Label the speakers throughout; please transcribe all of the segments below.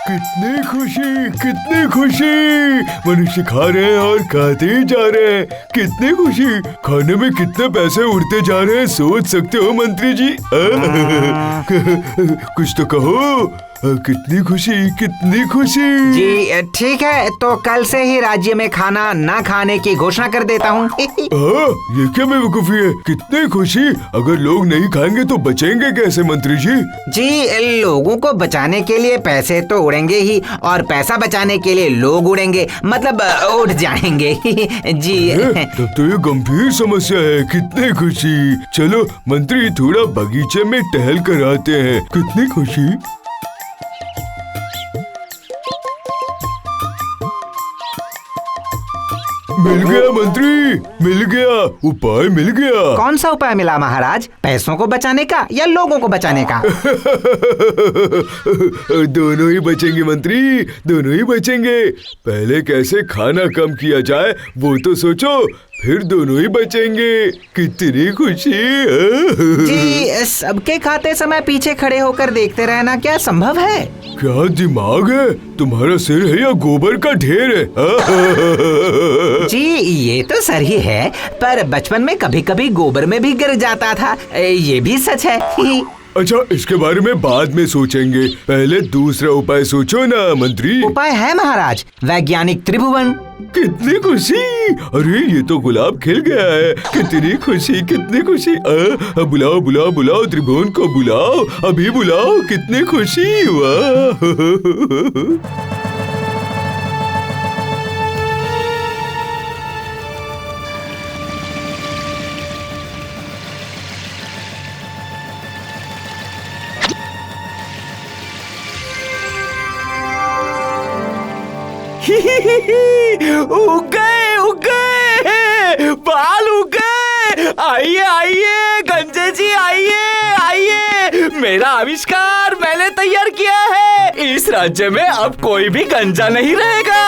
Speaker 1: कितनी खुशी। मनुष्य खा रहे हैं और खाते ही जा रहे हैं। कितनी खुशी। खाने में कितने पैसे उड़ते जा रहे हैं, सोच सकते हो मंत्री जी। कुछ तो कहो। कितनी खुशी।
Speaker 2: जी ठीक है, तो कल से ही राज्य में खाना ना खाने की घोषणा कर देता हूँ।
Speaker 1: ये क्या बेवकूफी है। कितनी खुशी। अगर लोग नहीं खाएंगे तो बचेंगे कैसे मंत्री जी?
Speaker 2: जी लोगों को बचाने के लिए पैसे तो उड़ेंगे ही, और पैसा बचाने के लिए लोग उड़ेंगे, मतलब उड़ जाएंगे। जी
Speaker 1: तब तो ये गंभीर समस्या है। कितनी खुशी। चलो मंत्री, थोड़ा बगीचे में टहल कर आते हैं। कितनी खुशी। मिल गया मंत्री, मिल गया। उपाय मिल गया।
Speaker 2: कौन सा उपाय मिला महाराज? पैसों को बचाने का या लोगों को बचाने का?
Speaker 1: दोनों ही बचेंगे मंत्री, दोनों ही बचेंगे। पहले कैसे खाना कम किया जाए वो तो सोचो, फिर दोनों ही बचेंगे। कितनी खुशी।
Speaker 2: जी सबके खाते समय पीछे खड़े होकर देखते रहना क्या संभव है?
Speaker 1: क्या दिमाग है तुम्हारा? सिर है या गोबर का ढेर है?
Speaker 2: जी ये तो सर ही है, पर बचपन में कभी कभी गोबर में भी गिर जाता था, ये भी सच है।
Speaker 1: अच्छा, इसके बारे में बाद में सोचेंगे। पहले दूसरा उपाय सोचो ना मंत्री।
Speaker 2: उपाय है महाराज, वैज्ञानिक त्रिभुवन।
Speaker 1: कितनी खुशी। अरे ये तो गुलाब खिल गया है। कितनी खुशी। बुलाओ त्रिभुवन को बुलाओ, अभी बुलाओ। कितनी खुशी। वाह।
Speaker 3: उग गए, बाल उग गए। आइए गंजे जी, आइए। मेरा आविष्कार मैंने तैयार किया है। इस राज्य में अब कोई भी गंजा नहीं रहेगा।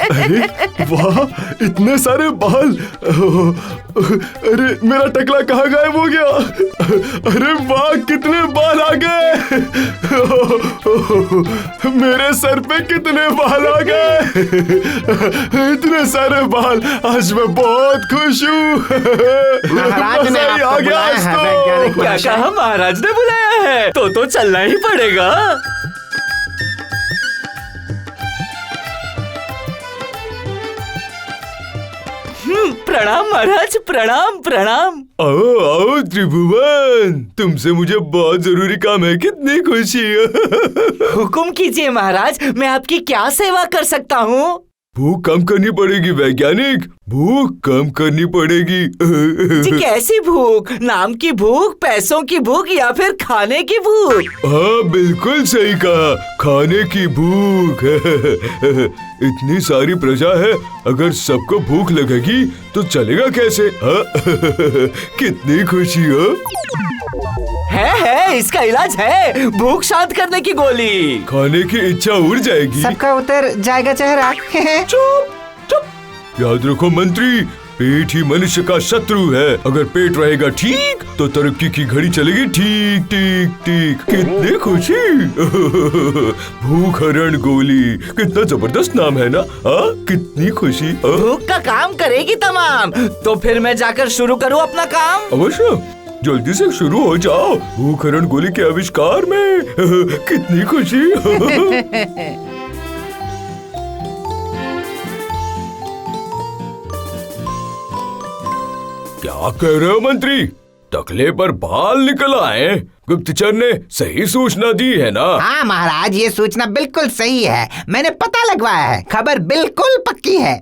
Speaker 1: अरे वाह, इतने सारे बाल। अरे मेरा टकला कहाँ गायब हो गया? अरे वाह, कितने बाल आ गए। मेरे सर पे कितने बाल आ गए। इतने सारे बाल। आज मैं बहुत खुश हूँ।
Speaker 2: महाराज ने आपको बुलाया है, वैज्ञानिक।
Speaker 3: क्या कहा? महाराज ने बुलाया है तो चलना ही पड़ेगा। प्रणाम महाराज, प्रणाम।
Speaker 1: आओ त्रिभुवन, तुमसे मुझे बहुत जरूरी काम है। कितनी खुशी।
Speaker 3: हुकुम कीजिए महाराज, मैं आपकी क्या सेवा कर सकता हूँ?
Speaker 1: भूख कम करनी पड़ेगी वैज्ञानिक, भूख कम करनी पड़ेगी।
Speaker 3: जी कैसी भूख? नाम की भूख, पैसों की भूख, या फिर खाने की भूख?
Speaker 1: हाँ बिल्कुल सही कहा, खाने की भूख। इतनी सारी प्रजा है, अगर सबको भूख लगेगी तो चलेगा कैसे? कितनी खुशी हो।
Speaker 3: है इसका इलाज है, भूख शांत करने की गोली।
Speaker 1: खाने की इच्छा उड़ जाएगी,
Speaker 2: सबका उतर जाएगा चेहरा।
Speaker 3: चुप।
Speaker 1: याद रखो मंत्री, पेट ही मनुष्य का शत्रु है। अगर पेट रहेगा ठीक तो तरक्की की घड़ी चलेगी ठीक। कितनी खुशी। भूख हरण गोली, कितना जबरदस्त नाम है ना। कितनी खुशी।
Speaker 3: भूख का काम करेगी तमाम। तो फिर मैं जाकर शुरू करूँ अपना काम?
Speaker 1: अवश्य, जल्दी से शुरू हो जाओ। भूख हरण गोली के आविष्कार में कितनी खुशी। क्या कह रहे हो मंत्री? टकले पर बाल निकल आए? गुप्तचर ने सही सूचना दी है ना?
Speaker 2: हाँ महाराज, ये सूचना बिल्कुल सही है। मैंने पता लगवाया है, खबर बिल्कुल पक्की है।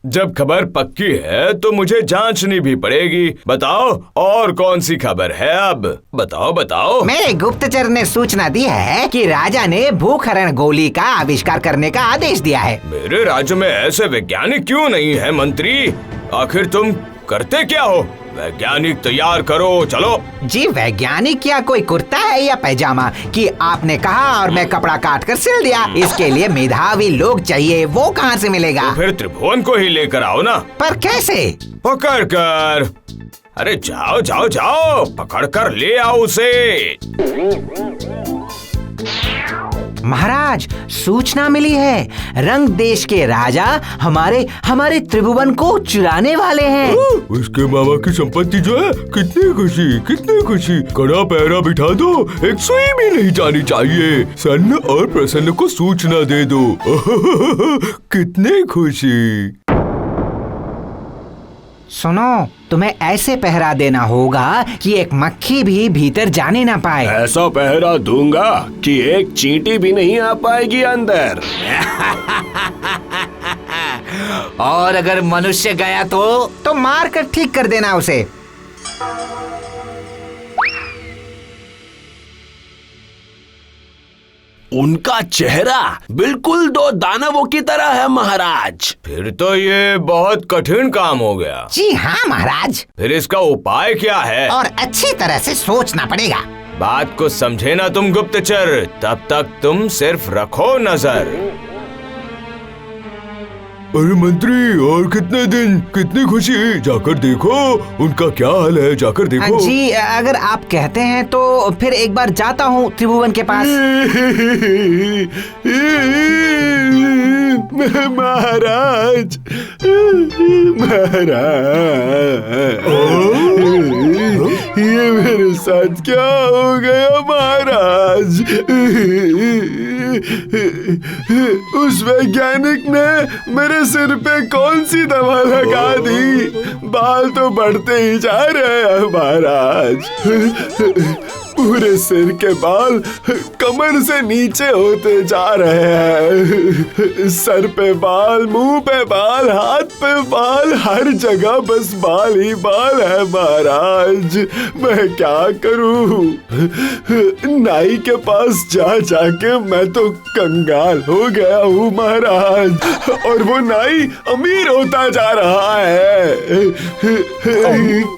Speaker 1: जब खबर पक्की है तो मुझे जांचनी भी पड़ेगी। बताओ और कौन सी खबर है अब? बताओ।
Speaker 2: मेरे गुप्तचर ने सूचना दी है कि राजा ने भूख हरण गोली का आविष्कार करने का आदेश दिया है।
Speaker 1: मेरे राज्य में ऐसे वैज्ञानिक क्यों नहीं है मंत्री? आखिर तुम करते क्या हो? वैज्ञानिक तैयार करो, चलो।
Speaker 2: जी वैज्ञानिक क्या कोई कुर्ता है या पैजामा कि आपने कहा और मैं कपड़ा काट कर सिल दिया। इसके लिए मेधावी लोग चाहिए, वो कहाँ से मिलेगा?
Speaker 1: फिर त्रिभुवन को ही लेकर आओ ना।
Speaker 2: पर कैसे?
Speaker 1: पकड़ कर। अरे जाओ जाओ जाओ, पकड़ कर ले आओ उसे।
Speaker 2: महाराज, सूचना मिली है, रंग देश के राजा हमारे त्रिभुवन को चुराने वाले हैं।
Speaker 1: उसके मामा की संपत्ति जो है, कितनी खुशी, कितनी खुशी। कड़ा पहरा बिठा दो, एक सुई भी नहीं जानी चाहिए। सन्न और प्रसन्न को सूचना दे दो। कितनी खुशी।
Speaker 2: सुनो, तुम्हें ऐसे पहरा देना होगा कि एक मक्खी भी भीतर जाने ना पाए।
Speaker 4: ऐसा पहरा दूंगा कि एक चींटी भी नहीं आ पाएगी अंदर।
Speaker 3: और अगर मनुष्य गया तो
Speaker 2: मार कर ठीक कर देना उसे।
Speaker 4: उनका चेहरा बिल्कुल दो दानवों की तरह है महाराज।
Speaker 1: फिर तो ये बहुत कठिन काम हो गया।
Speaker 2: जी हाँ महाराज।
Speaker 1: फिर इसका उपाय क्या है?
Speaker 2: और अच्छी तरह से सोचना पड़ेगा।
Speaker 1: बात को समझे ना तुम गुप्तचर, तब तक तुम सिर्फ रखो नजर। अरे मंत्री, और कितने दिन, कितनी खुशी। जाकर देखो उनका क्या हाल है, जाकर देखो।
Speaker 2: जी अगर आप कहते हैं तो फिर एक बार जाता हूँ त्रिभुवन के पास।
Speaker 4: महाराज, ये मेरे साथ क्या हो गया महाराज? उस वैज्ञानिक ने मेरे सिर पे कौन सी दवा लगा दी? बाल तो बढ़ते ही जा रहे हैं महाराज। पूरे सिर के बाल कमर से नीचे होते जा रहे हैं। सर पे बाल, मुंह पे बाल, हाथ पे बाल, हर जगह बस बाल ही बाल है महाराज। मैं क्या करूं? नाई के पास जा जाके मैं तो कंगाल हो गया हूँ महाराज, और वो नाई अमीर होता जा रहा है।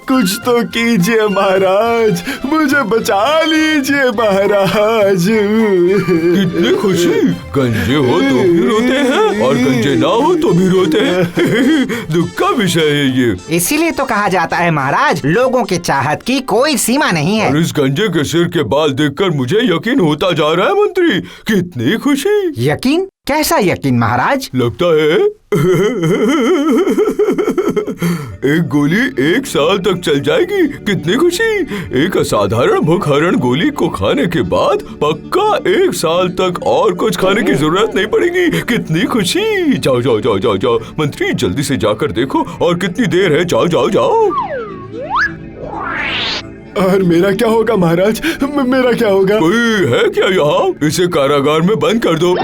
Speaker 4: कुछ तो कीजिए महाराज, मुझे बचा लीजिए महाराज।
Speaker 1: कितनी खुशी। गंजे हो तो भी रोते हैं और गंजे ना हो तो भी रोते हैं। दुख का विषय है ये।
Speaker 2: इसीलिए तो कहा जाता है महाराज, लोगों की चाहत की कोई सीमा नहीं है।
Speaker 1: और इस गंजे के सिर के बाल देखकर मुझे यकीन होता जा रहा है मंत्री। कितनी खुशी।
Speaker 2: यकीन? कैसा यकीन महाराज?
Speaker 1: लगता है एक गोली 1 साल तक चल जाएगी। कितनी खुशी। एक असाधारण भूखहरण गोली को खाने के बाद पक्का 1 साल तक और कुछ खाने की जरूरत नहीं पड़ेगी। कितनी खुशी। जाओ जाओ जाओ जाओ जाओ मंत्री, जल्दी से जाकर देखो और कितनी देर है। जाओ जाओ जाओ।
Speaker 4: और मेरा क्या होगा महाराज? मेरा क्या होगा?
Speaker 1: कोई है क्या यहाँ? इसे कारागार में बंद कर दो।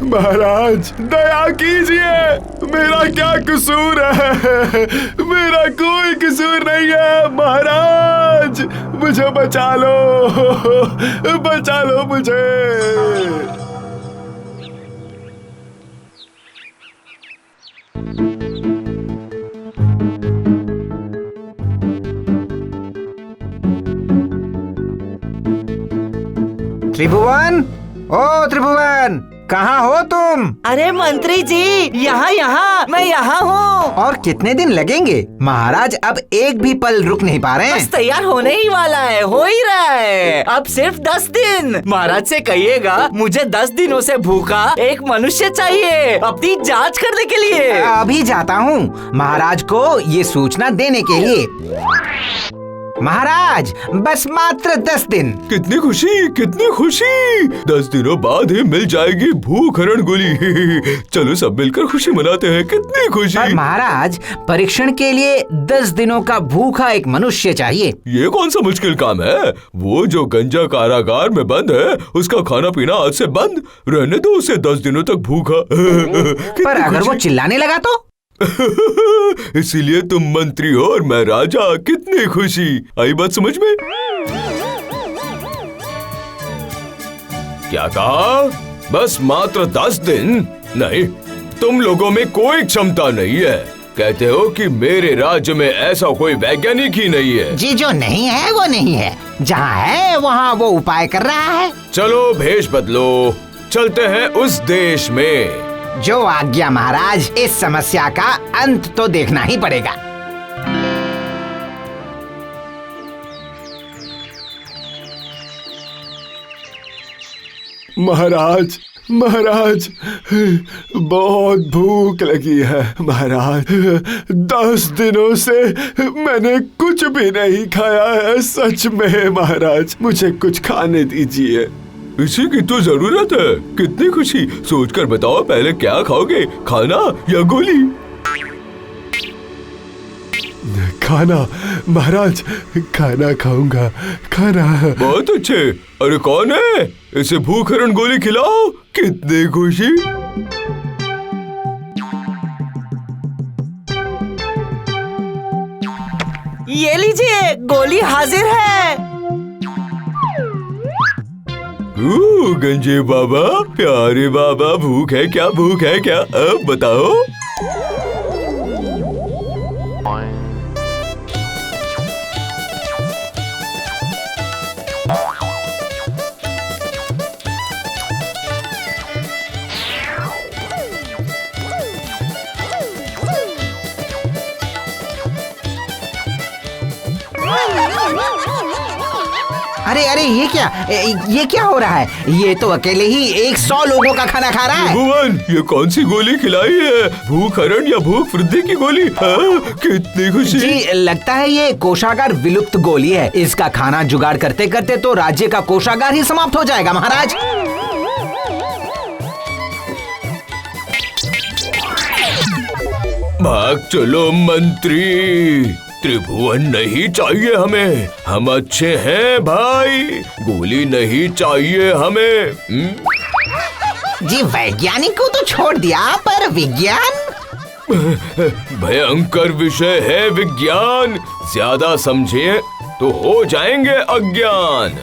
Speaker 4: महाराज दया कीजिए, मेरा क्या कसूर है? मेरा कोई कसूर नहीं है महाराज, मुझे बचा लो मुझे।
Speaker 2: त्रिभुवन, ओ त्रिभुवन, कहाँ हो तुम?
Speaker 3: अरे मंत्री जी, यहाँ मैं यहाँ हूँ।
Speaker 2: और कितने दिन लगेंगे? महाराज अब एक भी पल रुक नहीं पा रहे
Speaker 3: बस
Speaker 2: हैं।
Speaker 3: तैयार होने ही वाला है, हो ही रहा है। अब सिर्फ 10 दिन। महाराज से कहिएगा मुझे 10 दिनों से भूखा एक मनुष्य चाहिए अपनी जांच करने के लिए।
Speaker 2: अभी जाता हूँ महाराज को ये सूचना देने के लिए। महाराज बस मात्र 10 दिन।
Speaker 1: कितनी खुशी, कितनी खुशी। 10 दिनों बाद ही मिल जाएगी भूखहरण गोली। चलो सब मिलकर खुशी मनाते हैं। कितनी खुशी।
Speaker 2: पर महाराज परीक्षण के लिए 10 दिनों का भूखा एक मनुष्य चाहिए।
Speaker 1: ये कौन सा मुश्किल काम है? वो जो गंजा कारागार में बंद है, उसका खाना पीना आज से बंद। रहने दो उसे 10 दिनों तक भूखा।
Speaker 2: पर अगर वो चिल्लाने लगा तो?
Speaker 1: इसीलिए तुम मंत्री हो और मैं राजा। कितनी खुशी। आई बात समझ में? क्या कहा? बस मात्र 10 दिन? नहीं, तुम लोगों में कोई क्षमता नहीं है। कहते हो कि मेरे राज्य में ऐसा कोई वैज्ञानिक ही नहीं है।
Speaker 2: जी जो नहीं है वो नहीं है, जहाँ है वहाँ वो उपाय कर रहा है।
Speaker 1: चलो भेष बदलो, चलते हैं उस देश में।
Speaker 2: जो आज्ञा महाराज, इस समस्या का अंत तो देखना ही पड़ेगा।
Speaker 4: महाराज महाराज, बहुत भूख लगी है महाराज। 10 दिनों से मैंने कुछ भी नहीं खाया है, सच में महाराज, मुझे कुछ खाने दीजिए।
Speaker 1: इसी की तो जरूरत है। कितनी खुशी, सोचकर बताओ पहले क्या खाओगे, खाना या गोली?
Speaker 4: खाना महाराज, खाना खाऊंगा, खाना।
Speaker 1: बहुत अच्छे। अरे कौन है, इसे भूख हरण गोली खिलाओ। कितनी खुशी।
Speaker 3: ये लीजिए, गोली हाजिर है।
Speaker 1: गंजे बाबा, प्यारे बाबा, भूख है क्या, भूख है क्या, अब बताओ।
Speaker 2: अरे अरे ये क्या हो रहा है? ये तो अकेले ही 100 लोगों का खाना खा रहा है।
Speaker 1: भगवान, ये कौन सी गोली खिलाई है? भूख हरण या भूख वृद्धि की गोली? कितनी खुशी।
Speaker 2: जी लगता है ये कोषागार विलुप्त गोली है। इसका खाना जुगाड़ करते करते तो राज्य का कोषागार ही समाप्त हो जाएगा महाराज।
Speaker 1: भाग चलो मंत्री, त्रिभुवन नहीं चाहिए हमें, हम अच्छे हैं भाई, गोली नहीं चाहिए हमें।
Speaker 2: जी वैज्ञानिक को तो छोड़ दिया, पर विज्ञान?
Speaker 1: भयंकर विषय है विज्ञान, ज्यादा समझे तो हो जाएंगे अज्ञान।